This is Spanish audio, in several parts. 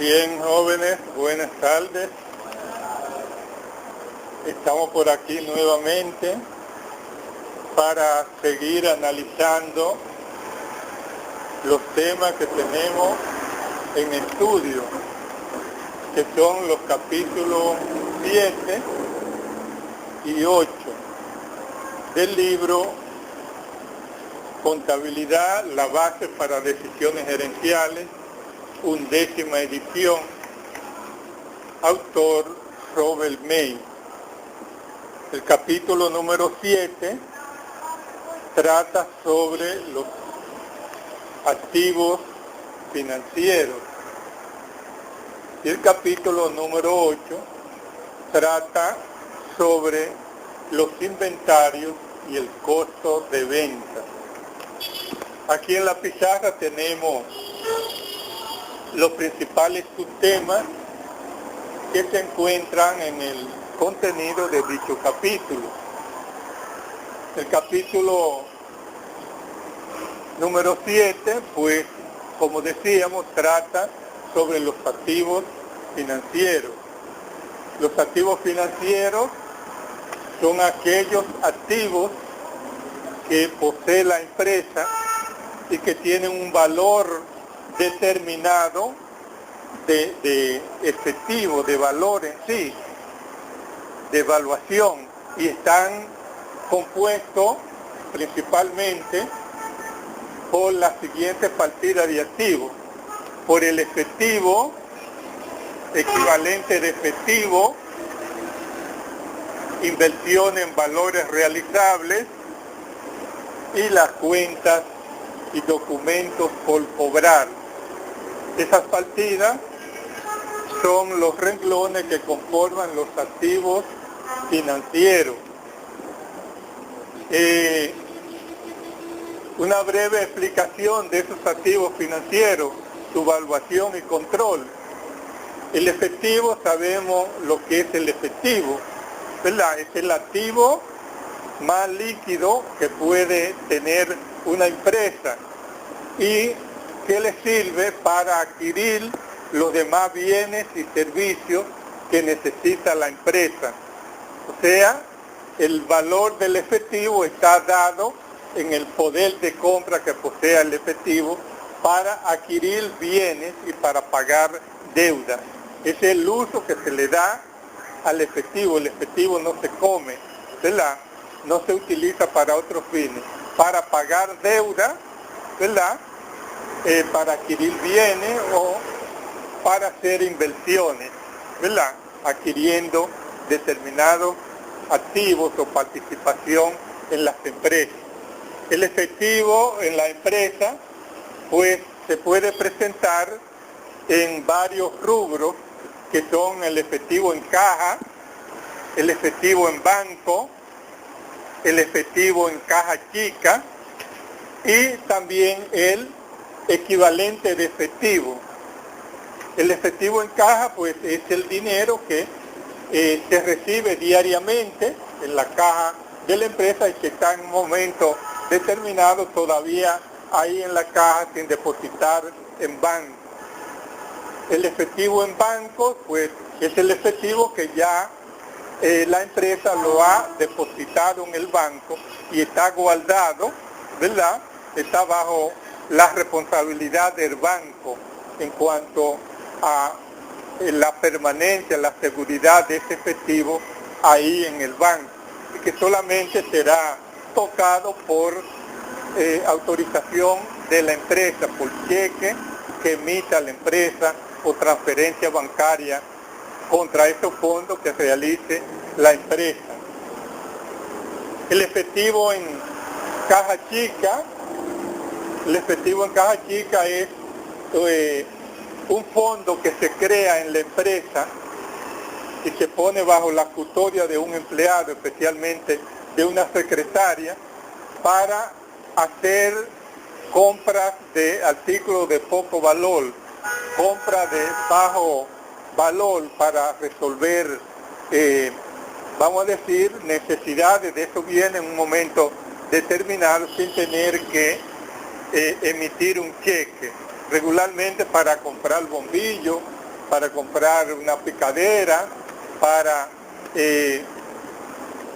Bien, jóvenes, buenas tardes. Estamos por aquí nuevamente para seguir analizando los temas que tenemos en estudio, que son los capítulos 7 y 8 del libro Contabilidad, la base para decisiones gerenciales, 11ª edición, autor Robert May. El capítulo número 7 trata sobre los activos financieros y el capítulo número 8 trata sobre los inventarios y el costo de venta. Aquí en la pizarra tenemos los principales subtemas que se encuentran en el contenido de dicho capítulo. El capítulo número 7, pues, como decíamos, trata sobre los activos financieros. Los activos financieros son aquellos activos que posee la empresa y que tienen un valor determinado de efectivo, de valor en sí, de evaluación, y están compuestos principalmente por las siguientes partidas de activos: por el efectivo, equivalente de efectivo, inversión en valores realizables y las cuentas y documentos por cobrar. Esas partidas son los renglones que conforman los activos financieros. Una breve explicación de esos activos financieros, su evaluación y control. El efectivo, sabemos lo que es el efectivo, ¿verdad? Es el activo más líquido que puede tener una empresa y que le sirve para adquirir los demás bienes y servicios que necesita la empresa. O sea, el valor del efectivo está dado en el poder de compra que posee el efectivo para adquirir bienes y para pagar deudas. Ese es el uso que se le da al efectivo. El efectivo no se come, ¿verdad? No se utiliza para otros fines, para pagar deuda, ¿verdad? Para adquirir bienes o para hacer inversiones, ¿verdad? Adquiriendo determinados activos o participación en las empresas. El efectivo en la empresa, pues, se puede presentar en varios rubros, que son el efectivo en caja, el efectivo en banco, el efectivo en caja chica y también el equivalente de efectivo. El efectivo en caja, pues, es el dinero que se recibe diariamente en la caja de la empresa y que está en un momento determinado todavía ahí en la caja sin depositar en banco. El efectivo en banco, pues, es el efectivo que ya la empresa lo ha depositado en el banco y está guardado, ¿verdad? Está bajo la responsabilidad del banco en cuanto a la permanencia, la seguridad de ese efectivo ahí en el banco, y que solamente será tocado por autorización de la empresa, por cheque que emita la empresa o transferencia bancaria contra esos fondos que realice la empresa. El efectivo en caja chica, es un fondo que se crea en la empresa y se pone bajo la custodia de un empleado, especialmente de una secretaria, para hacer compras de artículos de poco valor, compras de bajo valor para resolver, vamos a decir, necesidades de esos bienes en un momento determinado sin tener que emitir un cheque. Regularmente para comprar bombillos para comprar una picadera, para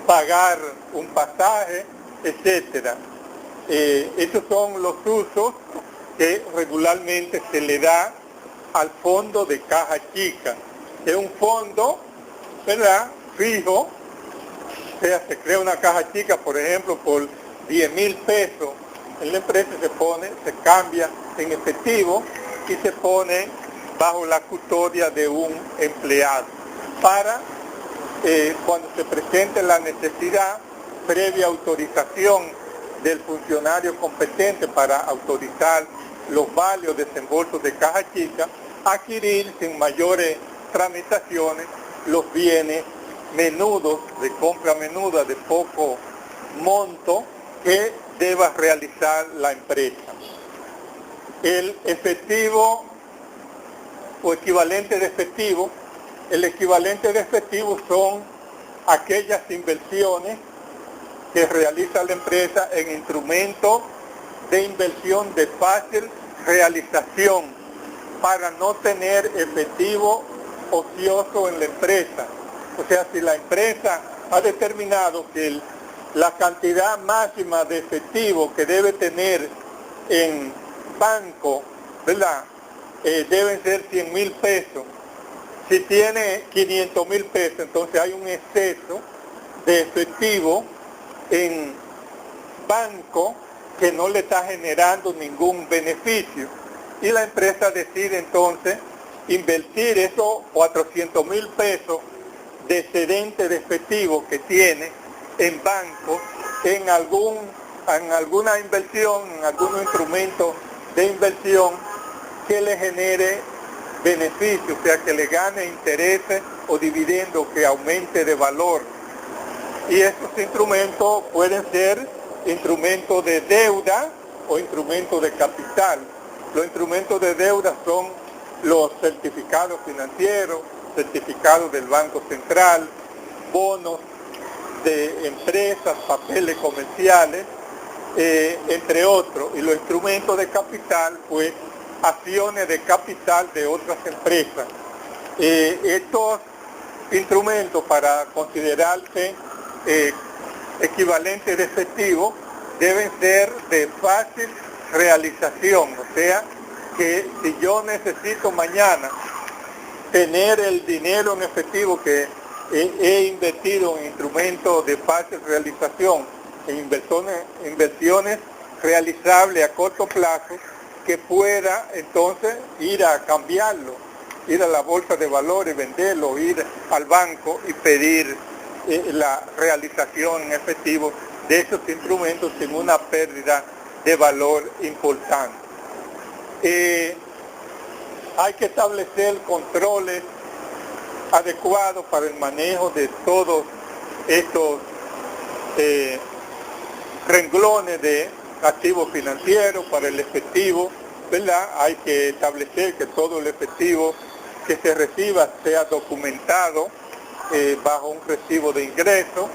pagar un pasaje, etcétera. Esos son los usos que regularmente se le da al fondo de caja chica. Es un fondo, ¿verdad?, fijo. O sea, se crea una caja chica, por ejemplo, por 10,000 pesos. En la empresa se cambia en efectivo y se pone bajo la custodia de un empleado para cuando se presente la necesidad, previa autorización del funcionario competente para autorizar los válidos desembolsos de caja chica, adquirir sin mayores tramitaciones los bienes menudos, de compra menuda, de poco monto, que deba realizar la empresa. El efectivo o equivalente de efectivo, el equivalente de efectivo son aquellas inversiones que realiza la empresa en instrumentos de inversión de fácil realización para no tener efectivo ocioso en la empresa. O sea, si la empresa ha determinado que la cantidad máxima de efectivo que debe tener en banco, ¿verdad?, deben ser 100,000 pesos. Si tiene 500,000 pesos, entonces hay un exceso de efectivo en banco que no le está generando ningún beneficio. Y la empresa decide entonces invertir esos 400,000 pesos de excedente de efectivo que tiene en banco en alguna inversión, en algún instrumento de inversión que le genere beneficio, o sea, que le gane intereses o dividendos, que aumente de valor. Y estos instrumentos pueden ser instrumentos de deuda o instrumentos de capital. Los instrumentos de deuda son los certificados financieros, certificados del Banco Central, bonos de empresas, papeles comerciales, entre otros. Y los instrumentos de capital, pues, acciones de capital de otras empresas. Estos instrumentos, para considerarse equivalentes de efectivo, deben ser de fácil realización. O sea, que si yo necesito mañana tener el dinero en efectivo que he invertido en instrumentos de fácil realización, en inversiones realizables a corto plazo, que pueda entonces ir a cambiarlo, ir a la bolsa de valores, venderlo, ir al banco y pedir la realización en efectivo de esos instrumentos sin una pérdida de valor importante. Hay que establecer controles adecuados para el manejo de todos estos renglones de activos financieros. Para el efectivo, ¿verdad?, hay que establecer que todo el efectivo que se reciba sea documentado bajo un recibo de ingreso,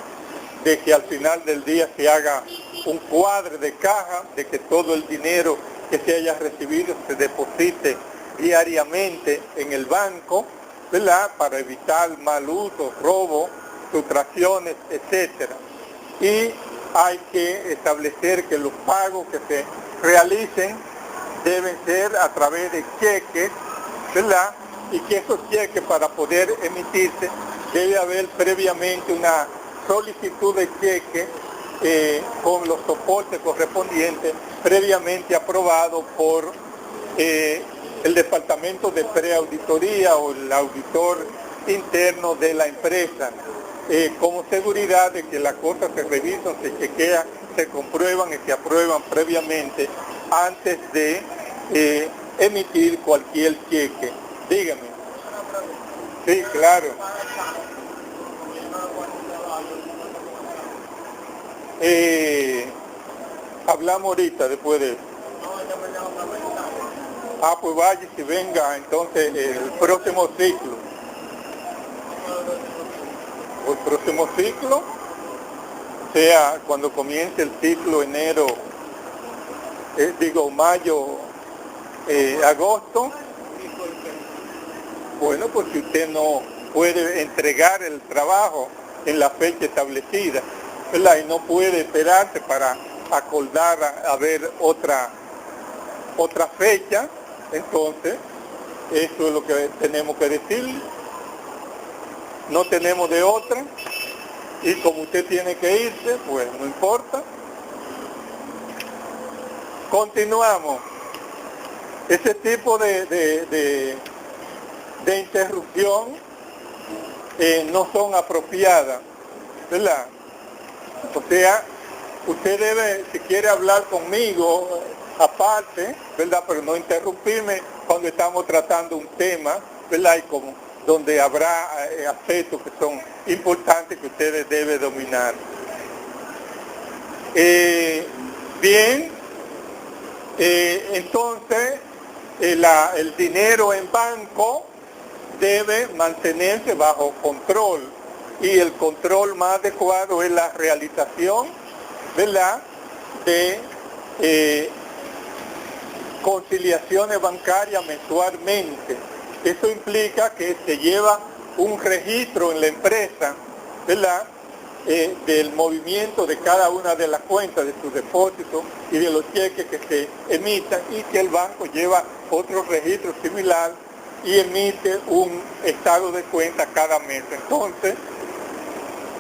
de que al final del día se haga un cuadre de caja, de que todo el dinero que se haya recibido se deposite diariamente en el banco, ¿verdad?, para evitar mal uso, robo, sustracciones, etcétera. Y hay que establecer que los pagos que se realicen deben ser a través de cheques, ¿verdad?, y que esos cheques, para poder emitirse, debe haber previamente una solicitud de cheque con los soportes correspondientes, previamente aprobado por el departamento de preauditoría o el auditor interno de la empresa, como seguridad de que las cosas se revisan, se chequean, se comprueban y se aprueban previamente antes de emitir cualquier cheque. Dígame. Sí, claro. Hablamos ahorita después de eso. Pues vaya, si venga entonces el próximo ciclo. El próximo ciclo, o sea, cuando comience el ciclo enero, mayo, agosto, Bueno, pues si usted no puede entregar el trabajo en la fecha establecida, ¿verdad? Y no puede esperarse para acordar a ver otra fecha, entonces eso es lo que tenemos que decirle. No tenemos de otra, y como usted tiene que irse, pues no importa. Continuamos. Ese tipo de interrupción no son apropiadas, ¿verdad? O sea, usted debe, si quiere hablar conmigo aparte, ¿verdad? Pero no interrumpirme cuando estamos tratando un tema, ¿verdad? Y como donde habrá aspectos que son importantes que ustedes deben dominar. Bien, entonces el dinero en banco debe mantenerse bajo control, y el control más adecuado es la realización, ¿verdad?, de conciliaciones bancarias mensualmente. Eso implica que se lleva un registro en la empresa, ¿verdad?, del movimiento de cada una de las cuentas, de sus depósitos y de los cheques que se emitan, y que el banco lleva otro registro similar y emite un estado de cuenta cada mes. Entonces,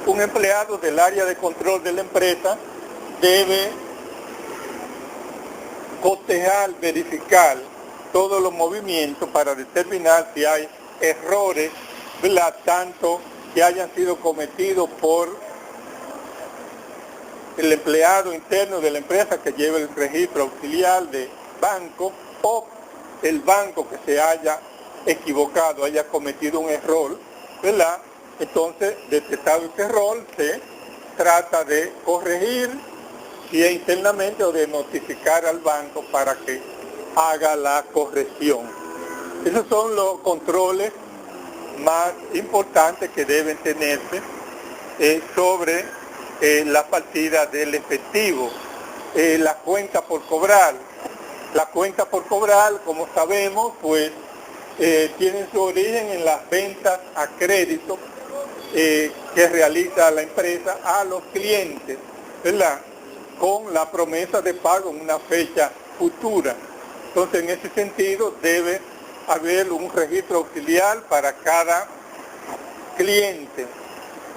un empleado del área de control de la empresa debe cotejar, verificar todos los movimientos para determinar si hay errores, ¿verdad?, tanto que hayan sido cometidos por el empleado interno de la empresa que lleva el registro auxiliar de banco, o el banco que se haya equivocado, haya cometido un error, ¿verdad? Entonces, detectado ese error, se trata de corregir, si es internamente, o de notificar al banco para que haga la corrección. Esos son los controles más importantes que deben tenerse sobre la partida del efectivo. La cuenta por cobrar. La cuenta por cobrar, como sabemos, pues tiene su origen en las ventas a crédito que realiza la empresa a los clientes, ¿verdad?, con la promesa de pago en una fecha futura. Entonces, en ese sentido, debe haber un registro auxiliar para cada cliente,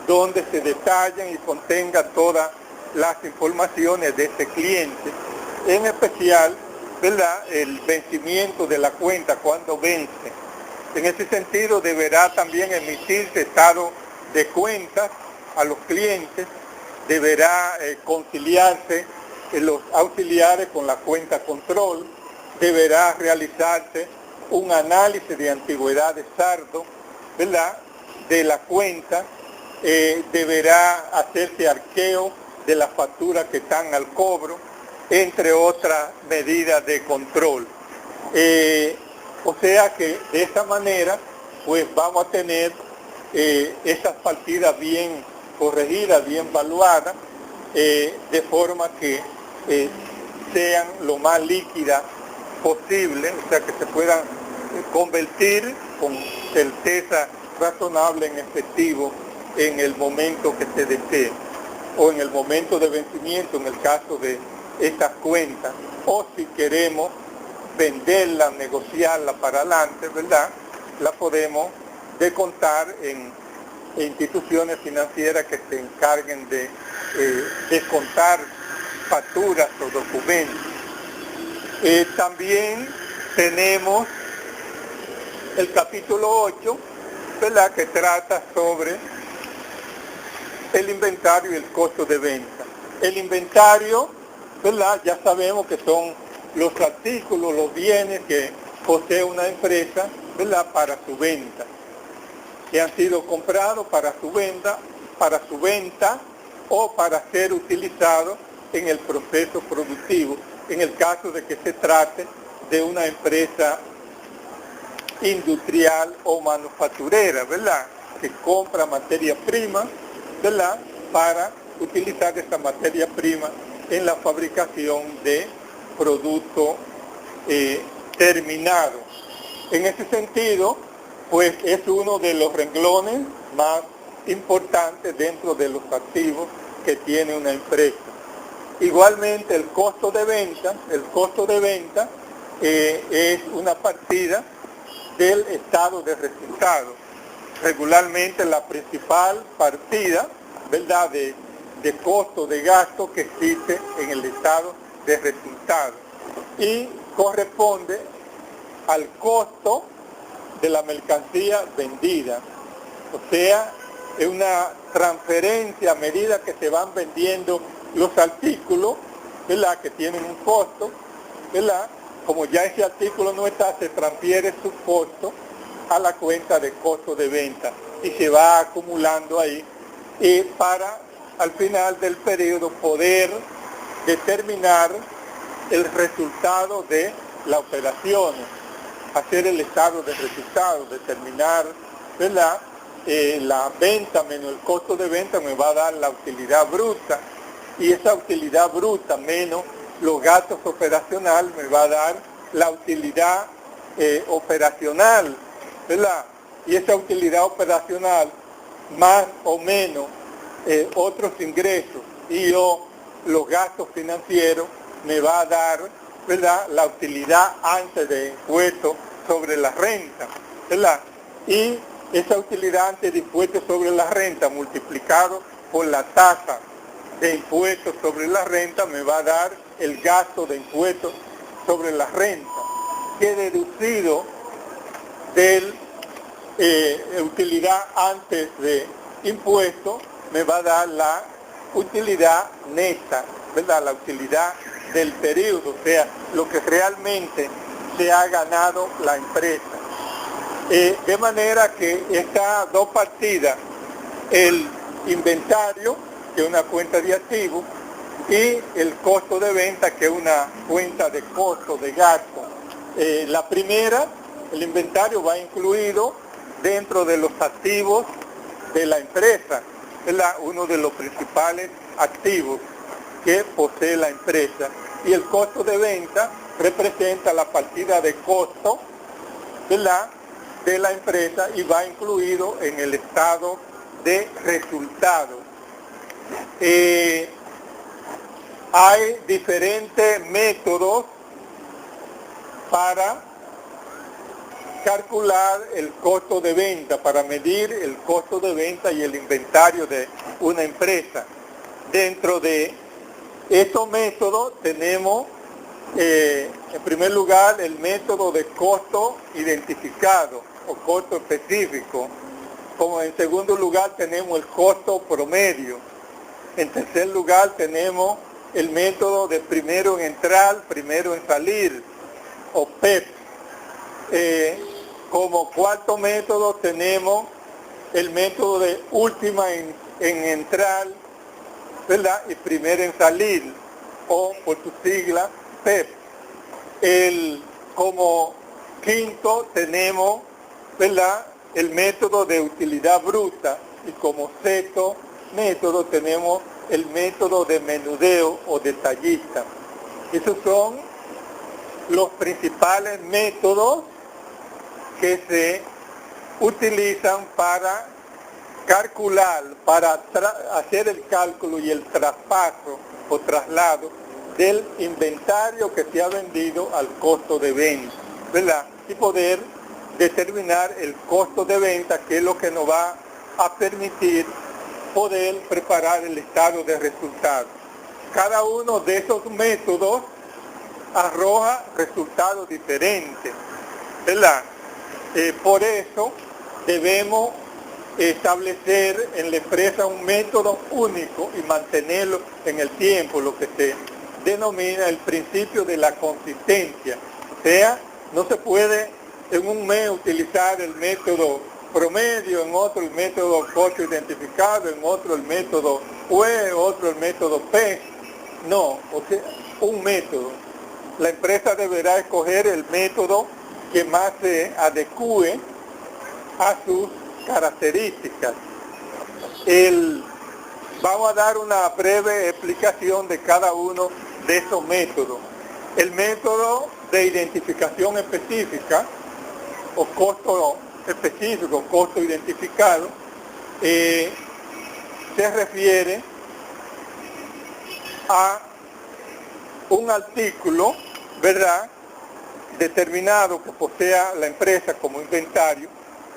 donde se detallen y contenga todas las informaciones de este cliente, en especial, ¿verdad?, el vencimiento de la cuenta, cuando vence. En ese sentido, deberá también emitirse estado de cuentas a los clientes, deberá conciliarse los auxiliares con la cuenta control, deberá realizarse un análisis de antigüedad de saldo, ¿verdad?, de la cuenta, deberá hacerse arqueo de las facturas que están al cobro, entre otras medidas de control. O sea que de esta manera, pues vamos a tener esas partidas bien corregidas, bien evaluadas, de forma que sean lo más líquidas posible, o sea que se puedan convertir con certeza razonable en efectivo en el momento que se desee, o en el momento de vencimiento en el caso de estas cuentas, o si queremos venderla, negociarla para adelante, ¿verdad?, la podemos descontar en instituciones financieras que se encarguen de descontar facturas o documentos. También tenemos el capítulo 8, ¿verdad?, que trata sobre el inventario y el costo de venta. El inventario, ¿verdad?, ya sabemos que son los artículos, los bienes que posee una empresa, ¿verdad?, para su venta, que han sido comprados para su venta o para ser utilizados en el proceso productivo, en el caso de que se trate de una empresa industrial o manufacturera, ¿verdad?, que compra materia prima, ¿verdad?, para utilizar esa materia prima en la fabricación de productos terminados. En ese sentido, pues es uno de los renglones más importantes dentro de los activos que tiene una empresa. Igualmente el costo de venta es una partida del estado de resultados. Regularmente la principal partida, ¿verdad?, de costo de gasto que existe en el estado de resultados y corresponde al costo de la mercancía vendida. O sea, es una transferencia a medida que se van vendiendo los artículos, ¿verdad?, que tienen un costo, ¿verdad? Como ya ese artículo no está, se transfiere su costo a la cuenta de costo de venta y se va acumulando ahí para al final del periodo poder determinar el resultado de las operaciones, hacer el estado de resultados, determinar, ¿verdad?, la venta menos el costo de venta me va a dar la utilidad bruta, y esa utilidad bruta menos los gastos operacionales me va a dar la utilidad operacional, ¿verdad? Y esa utilidad operacional más o menos otros ingresos y los gastos financieros me va a dar, ¿verdad?, la utilidad antes de impuestos sobre la renta, ¿verdad? Y esa utilidad antes de impuestos sobre la renta multiplicado por la tasa de impuestos sobre la renta me va a dar el gasto de impuestos sobre la renta, que deducido de utilidad antes de impuestos me va a dar la utilidad neta, ¿verdad?, la utilidad del periodo, o sea, lo que realmente se ha ganado la empresa. De manera que estas dos partidas, el inventario, que es una cuenta de activos, y el costo de venta, que es una cuenta de costo de gasto. La primera, el inventario, va incluido dentro de los activos de la empresa, ¿verdad?, uno de los principales activos que posee la empresa. Y el costo de venta representa la partida de costo, ¿verdad?, de la empresa y va incluido en el estado de resultados. Hay diferentes métodos para calcular el costo de venta, para medir el costo de venta y el inventario de una empresa. Dentro de estos métodos tenemos, en primer lugar, el método de costo identificado o costo específico. Como en segundo lugar tenemos el costo promedio. En tercer lugar tenemos el método de primero en entrar, primero en salir, o PEP. Como cuarto método tenemos el método de última en entrar, ¿verdad?, y primero en salir, o por su sigla PEP. Como quinto tenemos, ¿verdad?, el método de utilidad bruta, y como sexto método tenemos el método de menudeo o detallista. Esos son los principales métodos que se utilizan para calcular, para hacer el cálculo y el traspaso o traslado del inventario que se ha vendido al costo de venta, ¿verdad?, y poder determinar el costo de venta, que es lo que nos va a permitir poder preparar el estado de resultados. Cada uno de esos métodos arroja resultados diferentes, ¿verdad? Por eso debemos establecer en la empresa un método único y mantenerlo en el tiempo, lo que se denomina el principio de la consistencia. O sea, no se puede en un mes utilizar el método promedio, en otro el método costo identificado, en otro el método UE, otro el método P. No, o sea, un método. La empresa deberá escoger el método que más se adecue a sus características. Vamos a dar una breve explicación de cada uno de esos métodos. El método de identificación específica o costo específico, costo identificado, se refiere a un artículo, ¿verdad?, determinado que posea la empresa como inventario,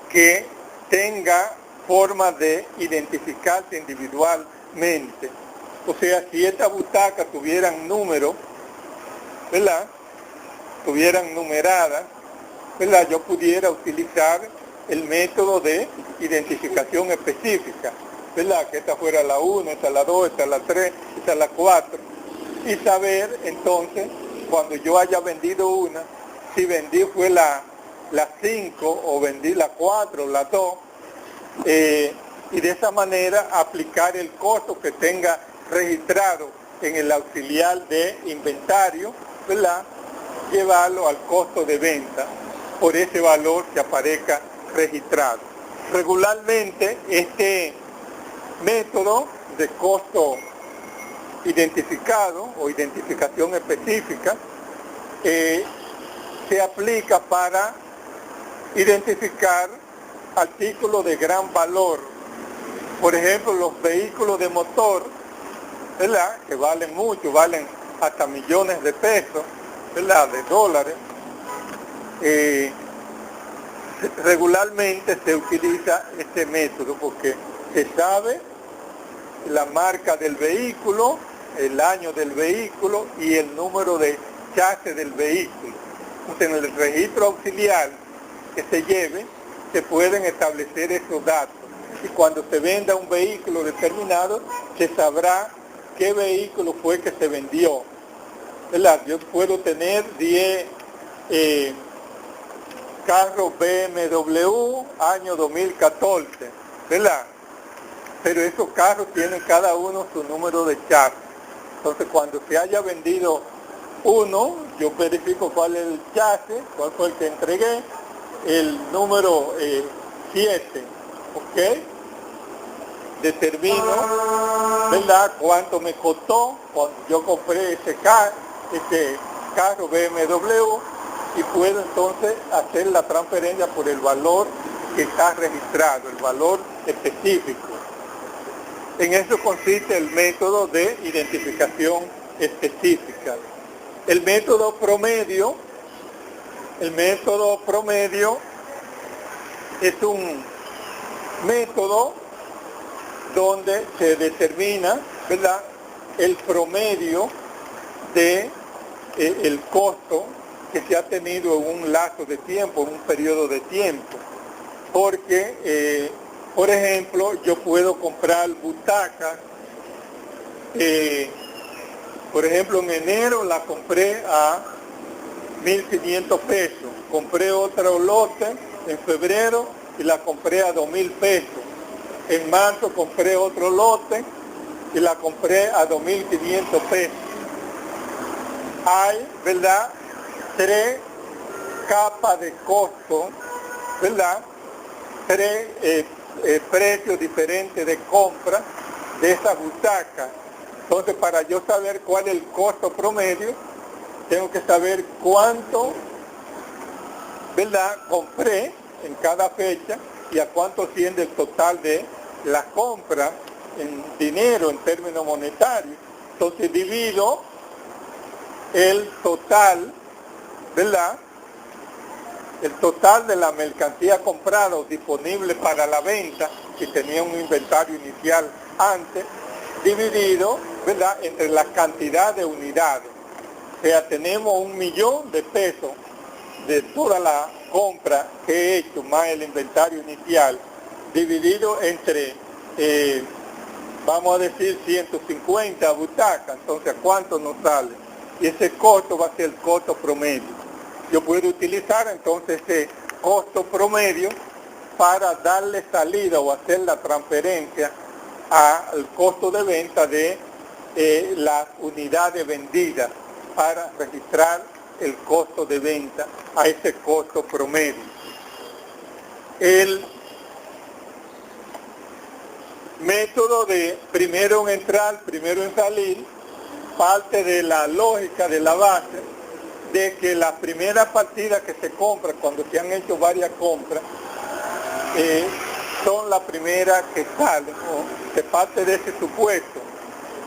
que tenga forma de identificarse individualmente. O sea, si estas butacas tuvieran número, ¿verdad?, tuvieran numeradas, ¿verdad?, yo pudiera utilizar el método de identificación específica, ¿verdad?, que esta fuera la 1, esta la 2, esta la 3, esta la 4, y saber entonces, cuando yo haya vendido una, si vendí fue la 5 o vendí la 4 o la 2, y de esa manera aplicar el costo que tenga registrado en el auxiliar de inventario, ¿verdad?, llevarlo al costo de venta por ese valor que aparezca registrado. Regularmente este método de costo identificado o identificación específica se aplica para identificar artículos de gran valor. Por ejemplo, los vehículos de motor, ¿verdad?, que valen mucho, valen hasta millones de pesos, ¿verdad?, de dólares. Regularmente se utiliza este método porque se sabe la marca del vehículo, el año del vehículo y el número de chasis del vehículo. Entonces, en el registro auxiliar que se lleve, se pueden establecer esos datos. Y cuando se venda un vehículo determinado, se sabrá qué vehículo fue que se vendió, ¿verdad? Yo puedo tener 10 carros BMW año 2014, ¿verdad? Pero esos carros tienen cada uno su número de chasis. Entonces, cuando se haya vendido uno, yo verifico cuál es el chasis, cuál fue el que entregué, el número 7, ¿ok? Determino, ¿verdad?, cuánto me costó cuando yo compré ese carro BMW, y puedo entonces hacer la transferencia por el valor que está registrado, el valor específico. En eso consiste el método de identificación específica. El método promedio es un método donde se determina, ¿verdad?, el promedio de el costo que se ha tenido en un lapso de tiempo, en un periodo de tiempo. Porque, por ejemplo, yo puedo comprar butacas, por ejemplo, en enero la compré a 1.500 pesos, compré otro lote en febrero y la compré a 2.000 pesos. En marzo compré otro lote y la compré a 2.500 pesos. Hay, ¿verdad?, 3 capas de costo, ¿verdad?, 3 precios diferentes de compra de esas butacas. Entonces, para yo saber cuál es el costo promedio, tengo que saber cuánto, ¿verdad?, compré en cada fecha y a cuánto asciende el total de la compra en dinero, en términos monetarios. Entonces divido el total, ¿verdad?, el total de la mercancía comprada o disponible para la venta, si tenía un inventario inicial antes, dividido, ¿verdad?, entre la cantidad de unidades. O sea, tenemos 1.000.000 de pesos de toda la compra que he hecho, más el inventario inicial, dividido entre, vamos a decir, 150 butacas. Entonces, ¿a cuánto nos sale? Y ese costo va a ser el costo promedio. Yo puedo utilizar entonces ese costo promedio para darle salida o hacer la transferencia al costo de venta de las unidades vendidas, para registrar el costo de venta a ese costo promedio. El método de primero en entrar, primero en salir, parte de la lógica, de la base, de que la primera partida que se compra, cuando se han hecho varias compras, son la primera que salen, o se parte de ese supuesto.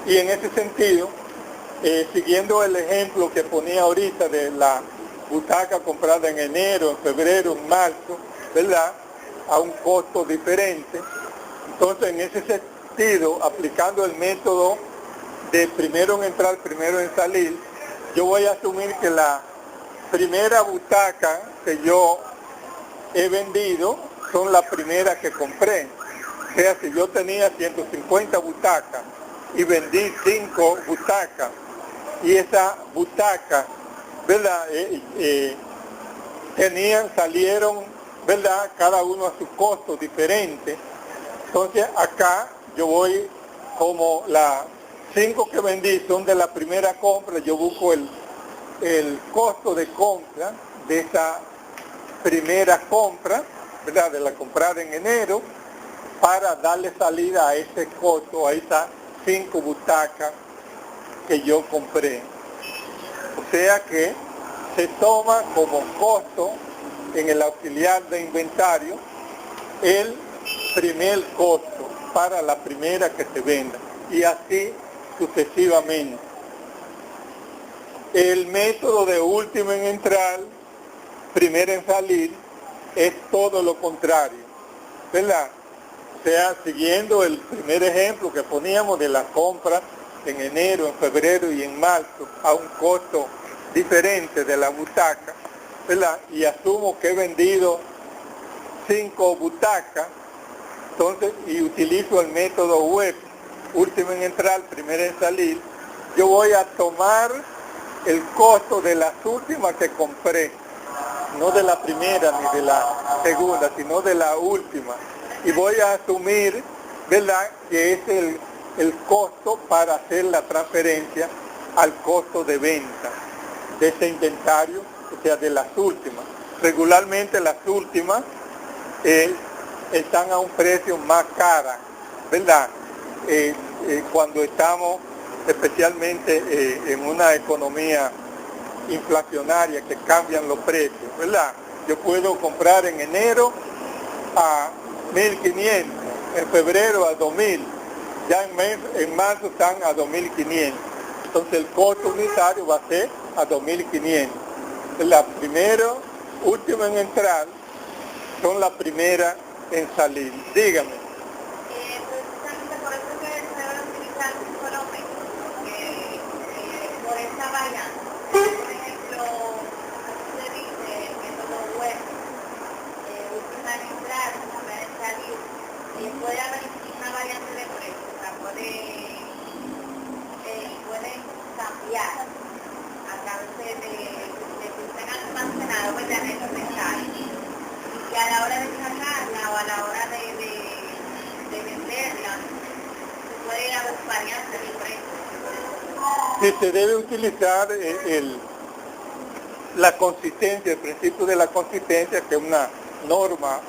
Y en ese sentido, siguiendo el ejemplo que ponía ahorita de la butaca comprada en enero, en febrero, en marzo, ¿verdad?, a un costo diferente. Entonces, en ese sentido, aplicando el método de primero en entrar, primero en salir, yo voy a asumir que la primera butaca que yo he vendido son las primeras que compré. O sea, si yo tenía 150 butacas y vendí 5 butacas, y esa butaca, ¿verdad?, salieron, ¿verdad?, cada uno a su costo diferente. Entonces acá yo voy, como las 5 que vendí son de la primera compra, yo busco el costo de compra de esa primera compra, ¿verdad?, de la comprada en enero, para darle salida a ese costo, a esas 5 butacas que yo compré. O sea que se toma como costo en el auxiliar de inventario el primer costo para la primera que se venda, y así sucesivamente. El método de último en entrar, primero en salir, es todo lo contrario, ¿verdad? O sea, siguiendo el primer ejemplo que poníamos de la compra en enero, en febrero y en marzo a un costo diferente de la butaca, ¿verdad? Y asumo que he vendido 5 butacas, entonces, y utilizo el método web, último en entrar, primero en salir, yo voy a tomar el costo de las últimas que compré, no de la primera ni de la segunda, sino de la última, y voy a asumir, ¿verdad?, que es el costo para hacer la transferencia al costo de venta de ese inventario, o sea, de las últimas. Regularmente las últimas están a un precio más cara, ¿verdad? Cuando estamos especialmente en una economía inflacionaria que cambian los precios, ¿verdad? Yo puedo comprar en enero a 1.500, en febrero a 2.000, ya en marzo están a 2.500. Entonces el costo unitario va a ser a 2.500. La primera, última en entrar, son las primeras en salir. Dígame. Precisamente por eso que se debe utilizar un solo método, porque por esa variante, por ejemplo, se dice el método web, última en entrar, primera en salir, puede haber una variante de precio, o sea, pueden cambiar a través de que estén almacenados, pues, en el inventario. Y a la hora de sacarla o a la hora de venderla, se puede haber variantes de precio. Sí, se debe utilizar la consistencia, el principio de la consistencia, que es una norma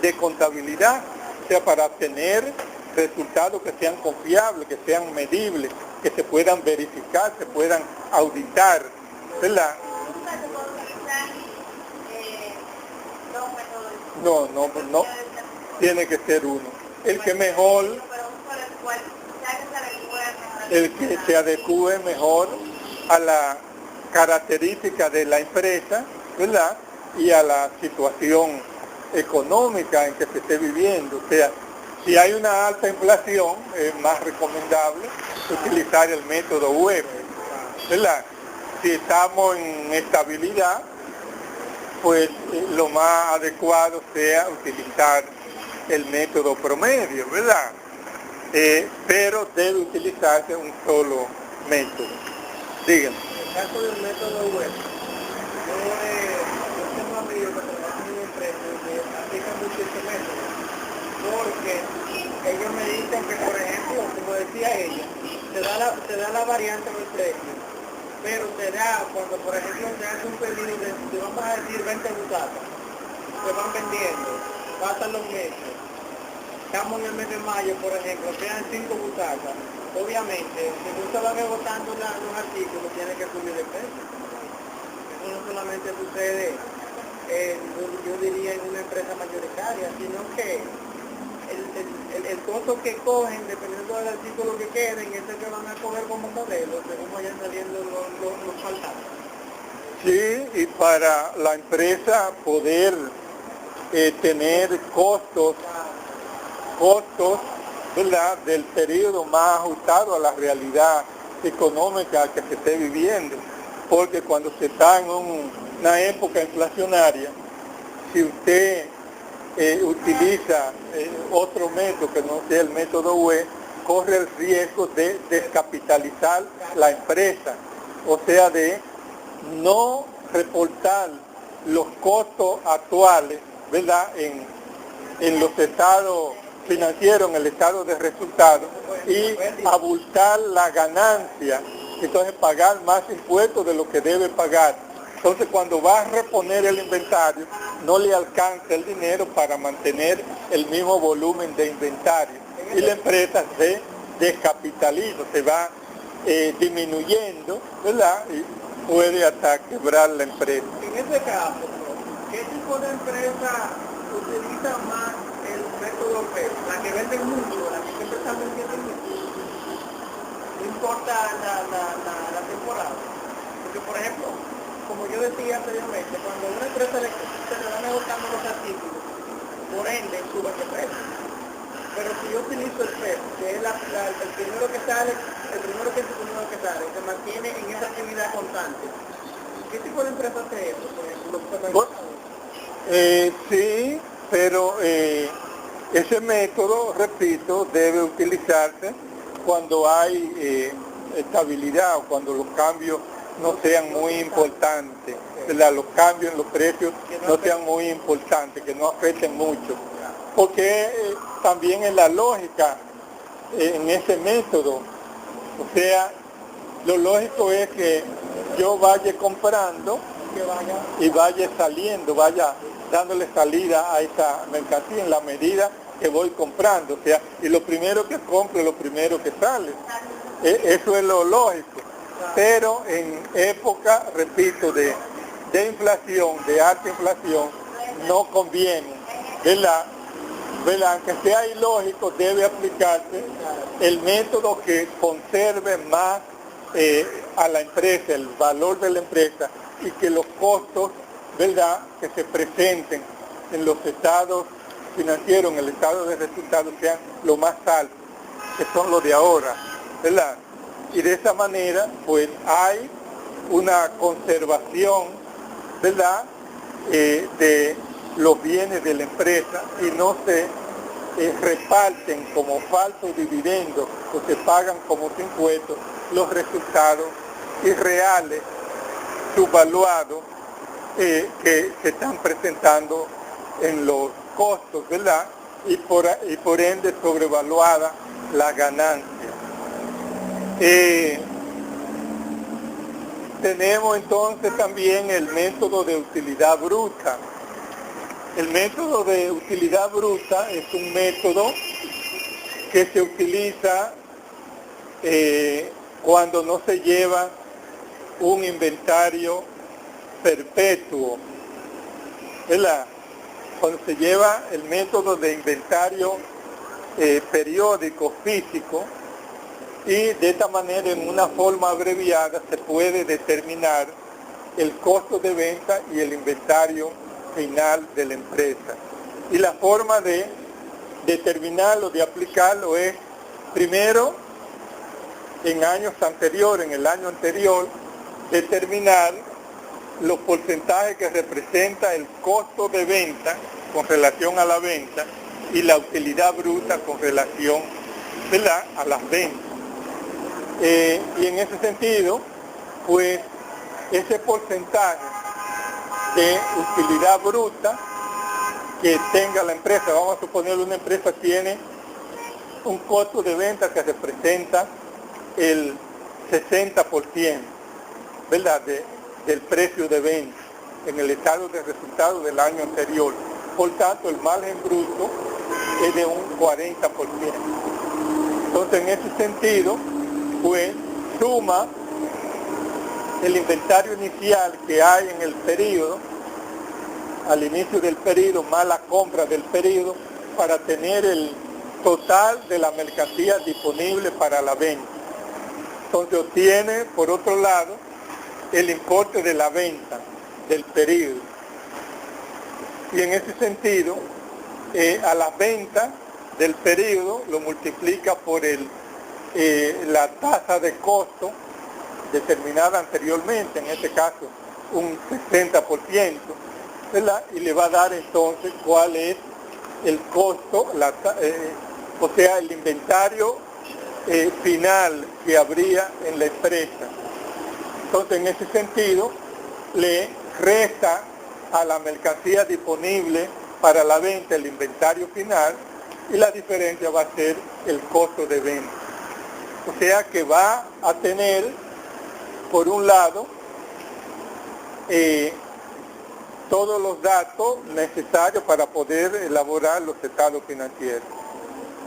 de contabilidad, o sea, para obtener resultados que sean confiables, que sean medibles, que se puedan verificar, se puedan auditar, ¿verdad? Nunca se puede utilizar dos métodos. No, tiene que ser uno. El que mejor, el que se adecue mejor a la característica de la empresa, ¿verdad?, y a la situación económica en que se esté viviendo. O sea, si hay una alta inflación, es más recomendable utilizar el método web, ¿verdad? Si estamos en estabilidad, pues lo más adecuado sea utilizar el método promedio, ¿verdad? Pero debe utilizarse un solo método. Díganme. En el caso del método web, yo tengo amigos que trabajan en una empresa que aplican mucho ese método, porque ellos me dicen que, por ejemplo, como decía ella, se da la variante del precio, pero se da cuando, por ejemplo, se hace un pedido de vamos a decir 20 butacas, se van vendiendo, pasan los meses, estamos en el mes de mayo, por ejemplo, quedan 5 butacas, obviamente, según se van agotando los artículos, tiene que subir de precio. Eso no solamente sucede yo diría en una empresa mayoritaria, sino que el costo que cogen, dependiendo del artículo que queden, es el que van a coger como modelo, según vayan saliendo los faltantes. Sí, y para la empresa poder tener costos, ¿verdad?, del periodo más ajustado a la realidad económica que se esté viviendo, porque cuando se está en una época inflacionaria, si usted utiliza otro método que no sea el método UE, corre el riesgo de descapitalizar la empresa, o sea, de no reportar los costos actuales, ¿verdad?, en los estados financieros, en el estado de resultados, y abultar la ganancia, entonces pagar más impuestos de lo que debe pagar. Entonces cuando va a reponer el inventario, no le alcanza el dinero para mantener el mismo volumen de inventario, y la empresa se descapitaliza, se va disminuyendo, ¿verdad?, y puede hasta quebrar la empresa. En este caso, ¿qué tipo de empresa utiliza más el método PEP? ¿La que vende mucho, la que siempre está vendiendo mucho? No importa la temporada. Porque, por ejemplo, como yo decía anteriormente, cuando a una empresa se le van agotando los artículos, por ende sube de precio. Pero si yo utilizo el PEP, que es el primero que sale, el primero que sale, se mantiene en esa actividad constante, ¿qué tipo de empresa hace eso? Por ejemplo, Sí, pero ese método, repito, debe utilizarse cuando hay estabilidad o cuando los cambios no sean muy importantes, ¿verdad? Los cambios en los precios no sean muy importantes, que no afecten mucho, porque también es la lógica en ese método, o sea, lo lógico es que yo vaya comprando y vaya saliendo, vaya dándole salida a esa mercancía en la medida que voy comprando, o sea, y lo primero que compro es lo primero que sale. Eso es lo lógico. Pero en época, repito, de inflación, de alta inflación, no conviene, ¿verdad? Aunque sea ilógico, debe aplicarse el método que conserve más a la empresa, el valor de la empresa, y que los costos, ¿verdad?, que se presenten en los estados financieros, en el estado de resultados, sean lo más altos, que son los de ahora, ¿verdad? Y de esa manera, pues hay una conservación, ¿verdad?, de los bienes de la empresa, y no se reparten como falsos dividendos o se pagan como impuestos los resultados irreales, subvaluados, que se están presentando en los costos, ¿verdad? Y por ende sobrevaluada la ganancia. Tenemos entonces también el método de utilidad bruta. El método de utilidad bruta es un método que se utiliza cuando no se lleva un inventario perpetuo, ¿verdad? Cuando se lleva el método de inventario periódico, físico, y de esta manera, en una forma abreviada, se puede determinar el costo de venta y el inventario final de la empresa. Y la forma de determinarlo, de aplicarlo, es primero, en años anteriores, en el año anterior, determinar los porcentajes que representa el costo de venta con relación a la venta y la utilidad bruta con relación, ¿verdad?, a las ventas. Y en ese sentido, pues ese porcentaje de utilidad bruta que tenga la empresa, vamos a suponer una empresa tiene un costo de venta que representa el 60%, ¿verdad?, del precio de venta en el estado de resultados del año anterior. Por tanto, el margen bruto es de un 40%. Entonces, en ese sentido, pues suma el inventario inicial que hay en el periodo al inicio del periodo más la compra del periodo para tener el total de la mercancía disponible para la venta. Entonces obtiene, por otro lado, el importe de la venta del periodo. Y en ese sentido, a la venta del periodo lo multiplica por la tasa de costo determinada anteriormente, en este caso un 60%, ¿verdad? Y le va a dar entonces cuál es el costo, o sea, el inventario final que habría en la empresa. Entonces, en ese sentido, le resta a la mercancía disponible para la venta el inventario final y la diferencia va a ser el costo de venta. O sea que va a tener, por un lado, todos los datos necesarios para poder elaborar los estados financieros.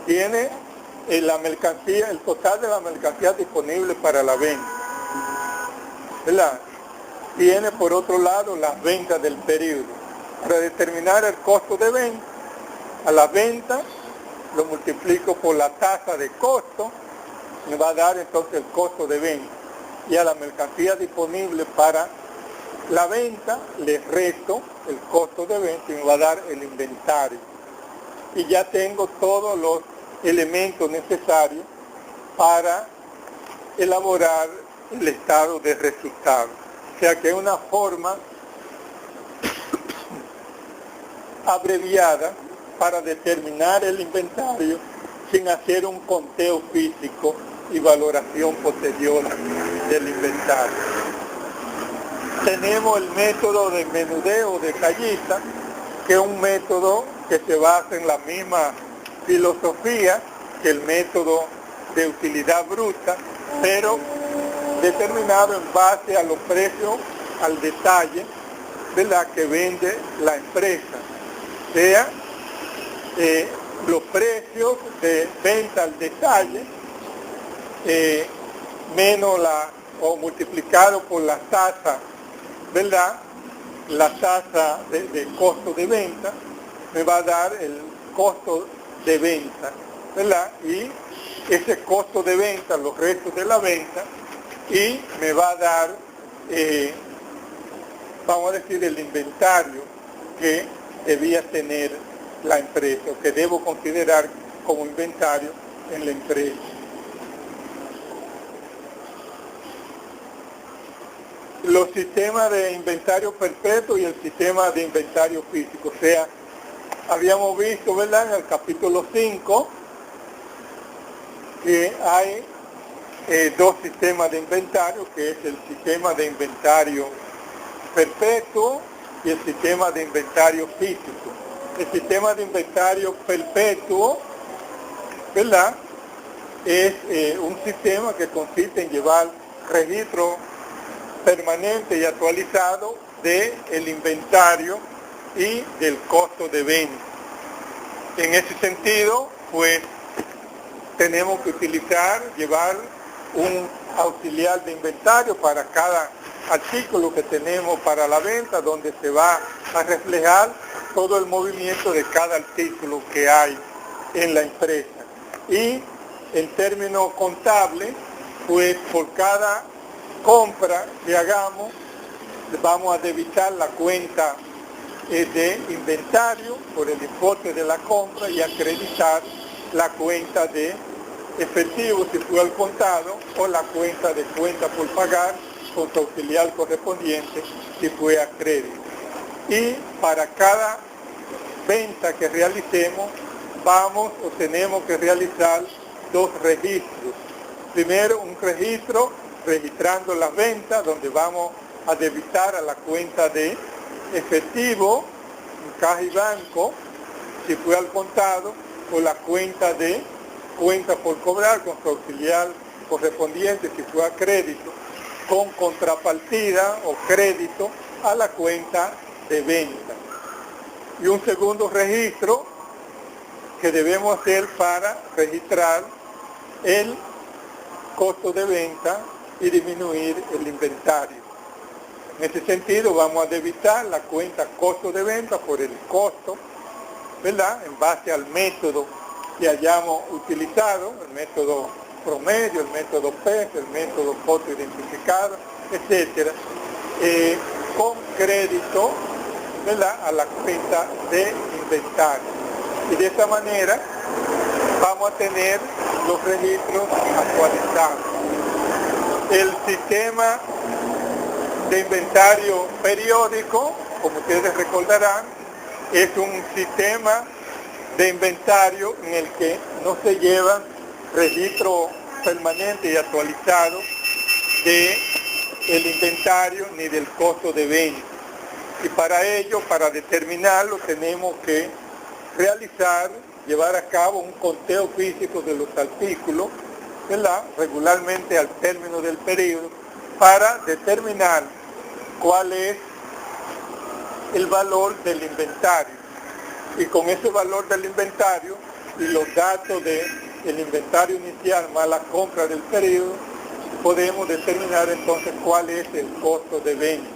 Tiene la mercancía, el total de la mercancía disponible para la venta, ¿verdad? Tiene por otro lado las ventas del periodo. Para determinar el costo de venta, a la venta lo multiplico por la tasa de costo, me va a dar entonces el costo de venta. Y a la mercancía disponible para la venta le resto el costo de venta y me va a dar el inventario. Y ya tengo todos los elementos necesarios para elaborar el estado de resultado. O sea que es una forma abreviada para determinar el inventario sin hacer un conteo físico y valoración posterior del inventario. Tenemos el método de menudeo detallista, que es un método que se basa en la misma filosofía que el método de utilidad bruta, pero determinado en base a los precios al detalle de la que vende la empresa, o sea, los precios de venta al detalle menos o multiplicado por la tasa, ¿verdad? La tasa de costo de venta me va a dar el costo de venta, ¿verdad? Y ese costo de venta, los restos de la venta, y me va a dar, vamos a decir, el inventario que debía tener la empresa, o que debo considerar como inventario en la empresa. Los sistemas de inventario perpetuo y el sistema de inventario físico, o sea, habíamos visto, ¿verdad?, en el capítulo 5, que hay dos sistemas de inventario, que es el sistema de inventario perpetuo y el sistema de inventario físico. El sistema de inventario perpetuo, ¿verdad?, es un sistema que consiste en llevar registro permanente y actualizado del inventario y del costo de venta. En ese sentido, pues, tenemos que llevar un auxiliar de inventario para cada artículo que tenemos para la venta, donde se va a reflejar todo el movimiento de cada artículo que hay en la empresa. Y en términos contables, pues por cada compra que hagamos, vamos a debitar la cuenta de inventario por el importe de la compra y acreditar la cuenta de efectivo si fue al contado o la cuenta de cuenta por pagar con su auxiliar correspondiente si fue a crédito. Y para cada venta que realicemos vamos o tenemos que realizar dos registros. Primero, un registro registrando las ventas, donde vamos a debitar a la cuenta de efectivo, caja y banco, si fue al contado, o la cuenta de cuenta por cobrar con su auxiliar correspondiente, si fue a crédito, con contrapartida o crédito a la cuenta de venta. Y un segundo registro que debemos hacer para registrar el costo de venta y disminuir el inventario. En ese sentido vamos a debitar la cuenta costo de venta por el costo, ¿verdad? En base al método que hayamos utilizado, el método promedio, el método PES, el método costo identificado, etcétera, con crédito, ¿verdad?, a la cuenta de inventario. Y de esta manera vamos a tener los registros actualizados. El sistema de inventario periódico, como ustedes recordarán, es un sistema de inventario en el que no se llevan registro permanente y actualizado de el inventario ni del costo de venta. Y para ello, para determinarlo, tenemos que llevar a cabo un conteo físico de los artículos, ¿verdad?, regularmente al término del periodo, para determinar cuál es el valor del inventario. Y con ese valor del inventario y los datos del inventario inicial más la compra del periodo, podemos determinar entonces cuál es el costo de venta.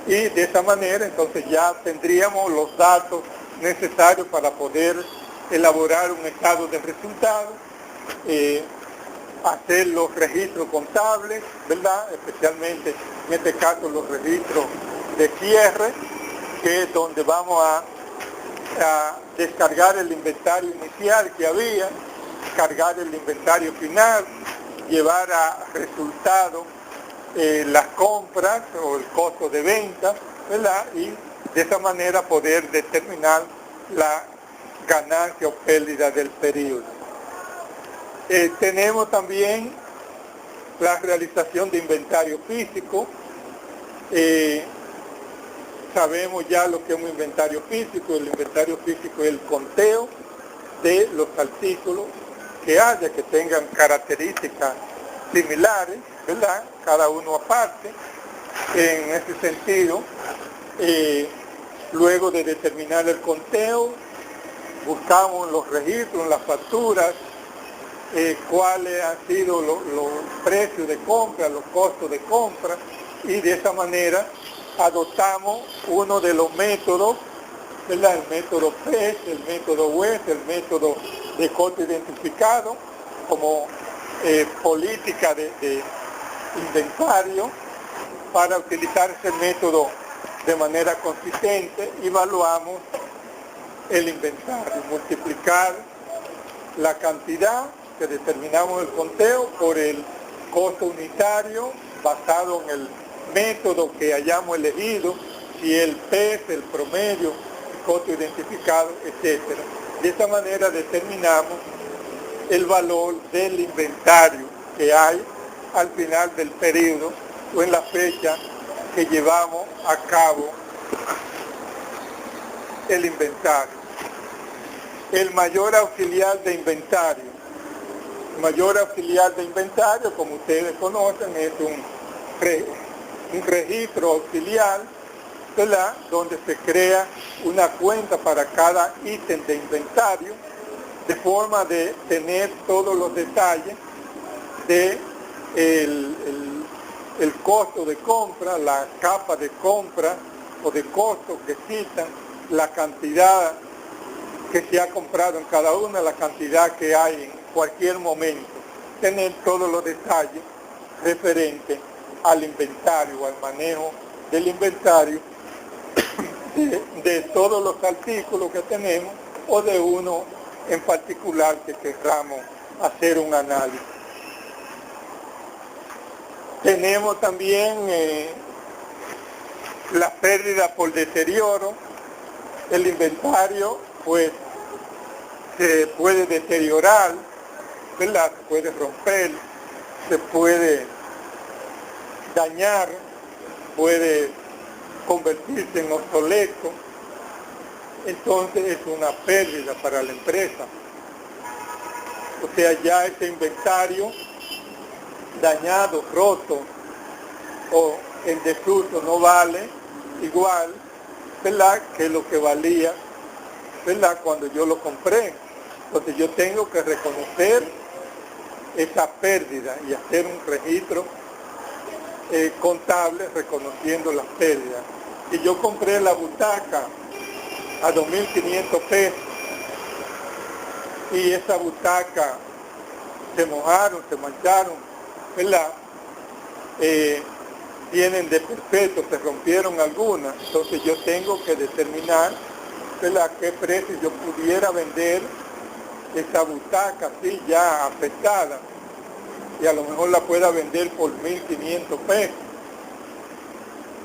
Y de esa manera entonces ya tendríamos los datos necesarios para poder elaborar un estado de resultados, hacer los registros contables, ¿verdad?, especialmente en este caso los registros de cierre, que es donde vamos a descargar el inventario inicial que había, cargar el inventario final, llevar a resultado las compras o el costo de venta, ¿verdad?, y de esa manera poder determinar la ganancia o pérdida del periodo. Tenemos también la realización de inventario físico. Sabemos ya lo que es un inventario físico. El inventario físico es el conteo de los artículos que haya, que tengan características similares, ¿verdad?, cada uno aparte. En ese sentido, luego de determinar el conteo, buscamos los registros, las facturas, cuáles han sido los precios de compra, los costos de compra, y de esa manera adoptamos uno de los métodos, ¿verdad?, el método PES, el método WES, el método de costo identificado, como política de inventario, para utilizar ese método de manera consistente. Evaluamos el inventario, multiplicar la cantidad que determinamos el conteo por el costo unitario basado en el método que hayamos elegido, si el PES, el promedio, el costo identificado, etc. De esta manera determinamos el valor del inventario que hay al final del periodo o en la fecha que llevamos a cabo el inventario. El mayor auxiliar de inventario. El mayor auxiliar de inventario, como ustedes conocen, es un registro auxiliar, ¿verdad?, donde se crea una cuenta para cada ítem de inventario, de forma de tener todos los detalles de el costo de compra, la capa de compra o de costo que citan, la cantidad que se ha comprado en cada una, la cantidad que hay en cualquier momento, tener todos los detalles referentes al inventario o al manejo del inventario de todos los artículos que tenemos o de uno en particular que querramos hacer un análisis. Tenemos también la pérdida por deterioro. El inventario pues se puede deteriorar, ¿verdad?, se puede romper, se puede dañar, puede convertirse en obsoleto. Entonces es una pérdida para la empresa. O sea, ya ese inventario dañado, roto o en desuso no vale igual, ¿verdad?, que lo que valía, ¿verdad?, cuando yo lo compré. Entonces yo tengo que reconocer esa pérdida y hacer un registro contable reconociendo las pérdidas. Y yo compré la butaca a 2.500 pesos y esa butaca se mojaron, se mancharon, ¿verdad? Tienen desperfectos, se rompieron algunas, entonces yo tengo que determinar, ¿verdad?, qué precio yo pudiera vender esa butaca así ya afectada, y a lo mejor la pueda vender por 1.500 pesos.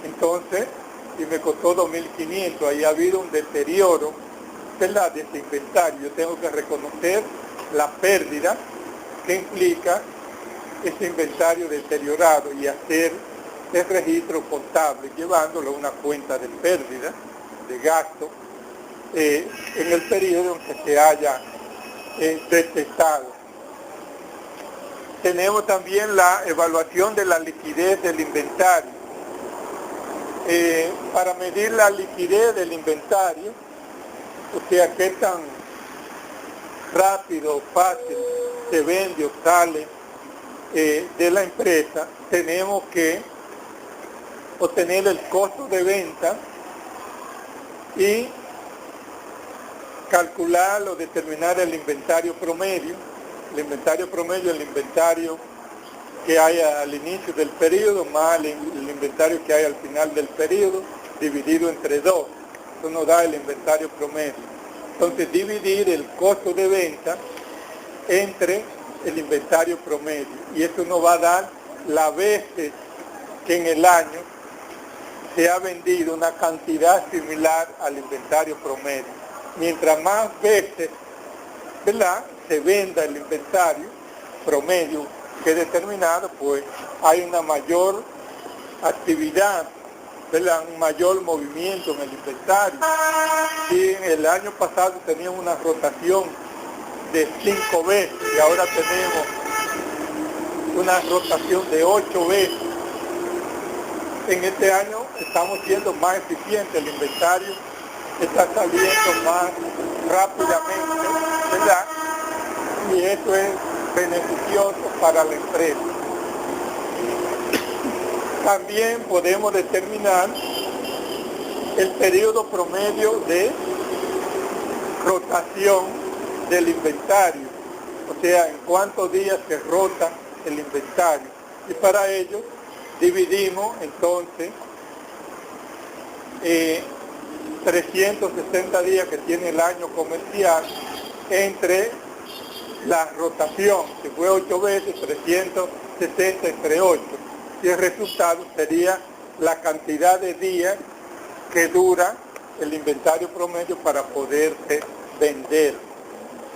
Entonces, y me costó 2.500, ahí ha habido un deterioro, ¿verdad?, de ese inventario. Yo tengo que reconocer la pérdida que implica ese inventario deteriorado y hacer el registro contable, llevándolo a una cuenta de pérdida, de gasto, en el periodo en que se haya detectado. Tenemos también la evaluación de la liquidez del inventario. Para medir la liquidez del inventario, o sea, qué tan rápido o fácil se vende o sale de la empresa, tenemos que obtener el costo de venta y calcular o determinar el inventario promedio. El inventario promedio es el inventario que hay al inicio del periodo más el inventario que hay al final del periodo, dividido entre 2. Eso nos da el inventario promedio. Entonces, dividir el costo de venta entre el inventario promedio. Y eso nos va a dar las veces que en el año se ha vendido una cantidad similar al inventario promedio. Mientras más veces, ¿verdad?, se venda el inventario promedio que es determinado, pues hay una mayor actividad, ¿verdad?, un mayor movimiento en el inventario. Y en el año pasado teníamos una rotación de 5 veces y ahora tenemos una rotación de 8 veces. En este año estamos siendo más eficientes, el inventario está saliendo más rápidamente, ¿verdad? Y eso es beneficioso para la empresa. También podemos determinar el periodo promedio de rotación del inventario, o sea, en cuántos días se rota el inventario. Y para ello dividimos entonces 360 días que tiene el año comercial entre la rotación, que fue 8 veces, 360 entre 8. Y el resultado sería la cantidad de días que dura el inventario promedio para poderse vender.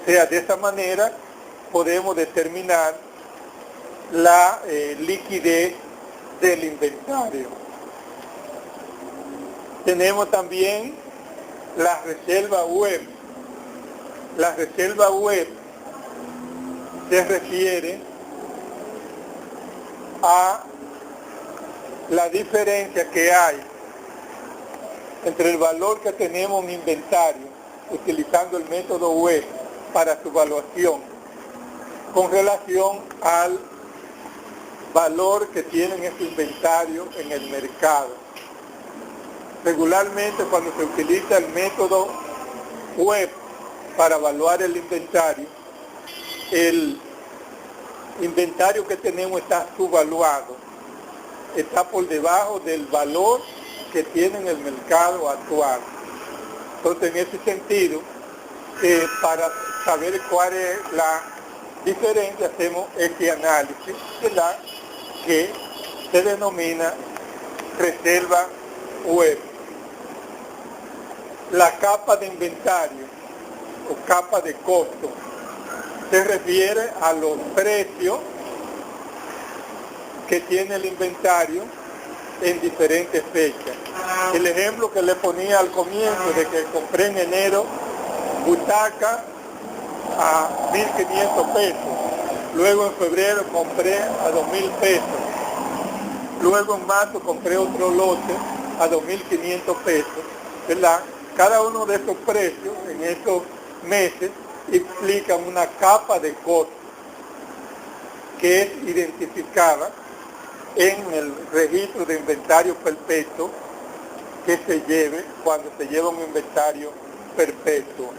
O sea, de esa manera podemos determinar la liquidez del inventario. Tenemos también la reserva web. La reserva web se refiere a la diferencia que hay entre el valor que tenemos en inventario utilizando el método web para su evaluación con relación al valor que tienen ese inventario en el mercado. Regularmente cuando se utiliza el método web para evaluar el inventario que tenemos está subvaluado, está por debajo del valor que tiene en el mercado actual. Entonces, en ese sentido, para saber cuál es la diferencia, hacemos este análisis, ¿verdad?, que se denomina reserva web. La capa de inventario o capa de costo se refiere a los precios que tiene el inventario en diferentes fechas. El ejemplo que le ponía al comienzo de que compré en enero butaca a 1.500 pesos, luego en febrero compré a 2.000 pesos, luego en marzo compré otro lote a 2.500 pesos, ¿verdad? Cada uno de esos precios en esos meses implica una capa de costo que es identificada en el registro de inventario perpetuo que se lleve cuando se lleva un inventario perpetuo.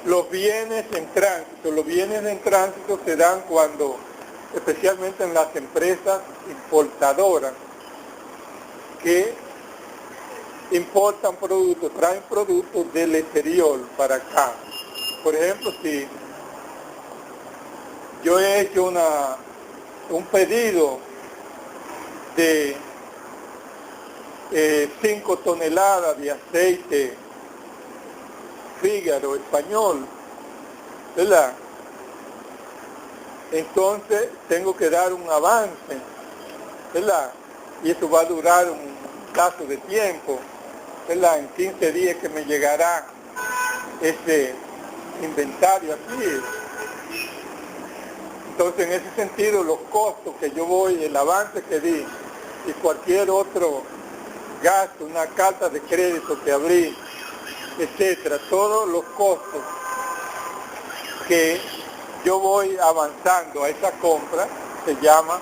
Los bienes en tránsito se dan cuando, especialmente en las empresas importadoras, que importan productos, traen productos del exterior para acá. Por ejemplo, si yo he hecho un pedido de 5 toneladas de aceite Fígaro español, ¿verdad? Entonces tengo que dar un avance, ¿verdad? Y eso va a durar un plazo de tiempo, ¿verdad? En 15 días que me llegará ese inventario aquí. Entonces, en ese sentido, los costos que yo voy, el avance que di y cualquier otro gasto, una carta de crédito que abrí, etcétera, todos los costos que yo voy avanzando a esa compra se llama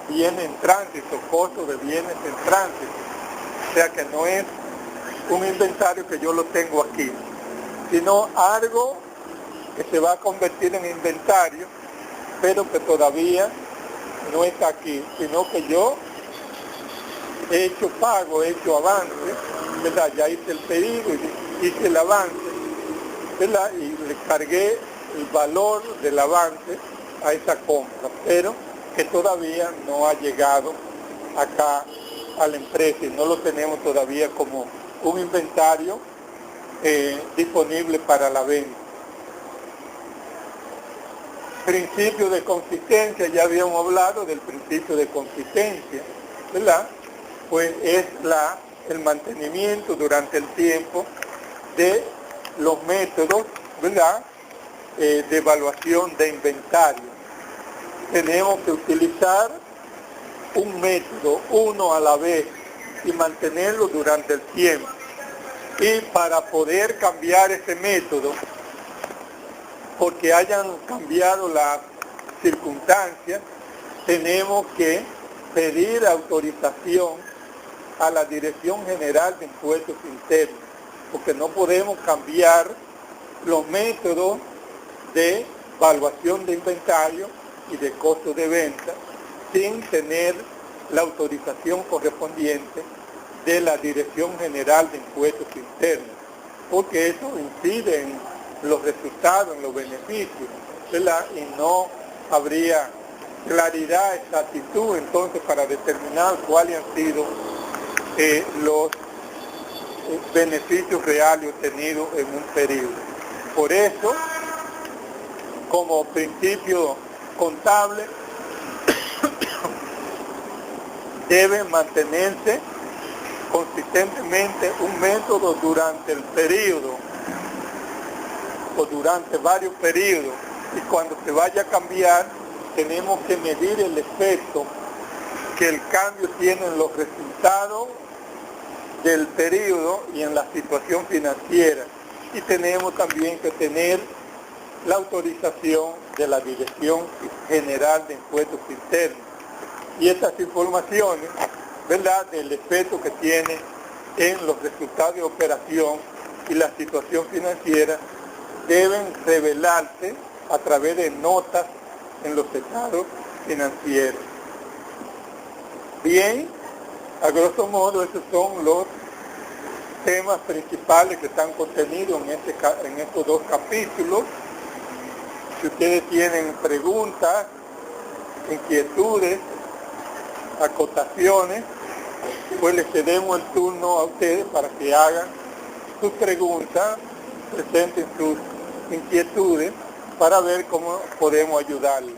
bienes en tránsito, costo de bienes en tránsito. O sea que no es un inventario que yo lo tengo aquí, sino algo que se va a convertir en inventario, pero que todavía no está aquí, sino que yo he hecho pago, he hecho avance, ¿verdad? Ya hice el pedido, hice el avance, ¿verdad? Y le cargué el valor del avance a esa compra, pero que todavía no ha llegado acá a la empresa y no lo tenemos todavía como un inventario disponible para la venta. Principio de consistencia, ya habíamos hablado del principio de consistencia, ¿verdad? Pues es el mantenimiento durante el tiempo de los métodos, ¿verdad? De evaluación de inventario. Tenemos que utilizar un método, uno a la vez, y mantenerlo durante el tiempo. Y para poder cambiar ese método, porque hayan cambiado las circunstancias, tenemos que pedir autorización a la Dirección General de Impuestos Internos, porque no podemos cambiar los métodos de evaluación de inventario y de costo de venta sin tener la autorización correspondiente de la Dirección General de Impuestos Internos, porque eso incide en los resultados, en los beneficios, ¿verdad? Y no habría claridad, exactitud entonces para determinar cuáles han sido los beneficios reales obtenidos en un periodo. Por eso, como principio contable, debe mantenerse consistentemente un método durante el periodo o durante varios periodos, y cuando se vaya a cambiar tenemos que medir el efecto que el cambio tiene en los resultados del periodo y en la situación financiera, y tenemos también que tener la autorización de la Dirección General de Impuestos Internos, y estas informaciones, ¿verdad?, del efecto que tiene en los resultados de operación y la situación financiera deben revelarse a través de notas en los estados financieros. Bien, a grosso modo esos son los temas principales que están contenidos en estos dos capítulos. Si ustedes tienen preguntas, inquietudes, acotaciones, pues les cedemos el turno a ustedes para que hagan sus preguntas, presenten sus inquietudes para ver cómo podemos ayudarles.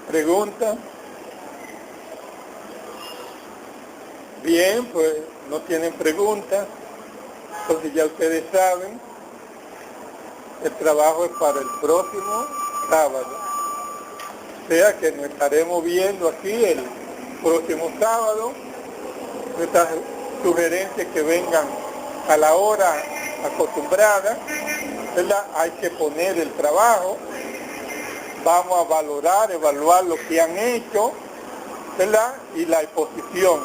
¿Preguntas? Bien, pues no tienen preguntas, entonces ya ustedes saben, el trabajo es para el próximo sábado. O sea que nos estaremos viendo aquí el próximo sábado. Nuestras sugerencias que vengan a la hora acostumbrada, ¿verdad? Hay que poner el trabajo, vamos a evaluar lo que han hecho, ¿verdad? Y la exposición,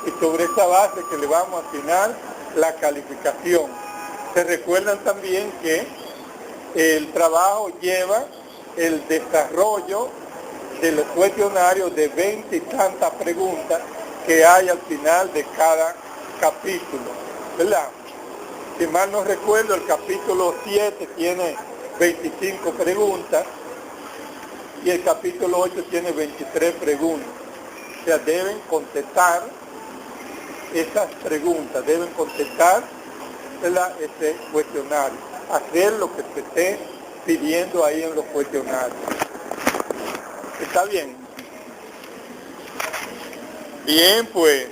y sobre esa base que le vamos a asignar la calificación. Se recuerdan también que el trabajo lleva el desarrollo de los cuestionarios de 20 y tantas preguntas que hay al final de cada capítulo, ¿verdad? Si mal no recuerdo, el capítulo 7 tiene 25 preguntas y el capítulo 8 tiene 23 preguntas. O sea, deben contestar esas preguntas, deben contestar, ¿verdad?, ese cuestionario, hacer lo que se esté pidiendo ahí en los cuestionarios. ¿Está bien? Bien, pues,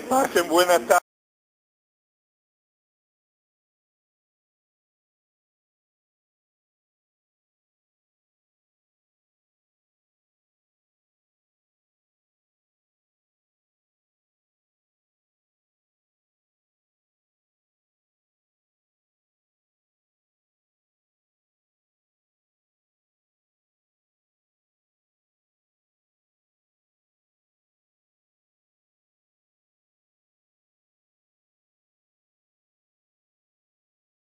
pasen buenas tardes.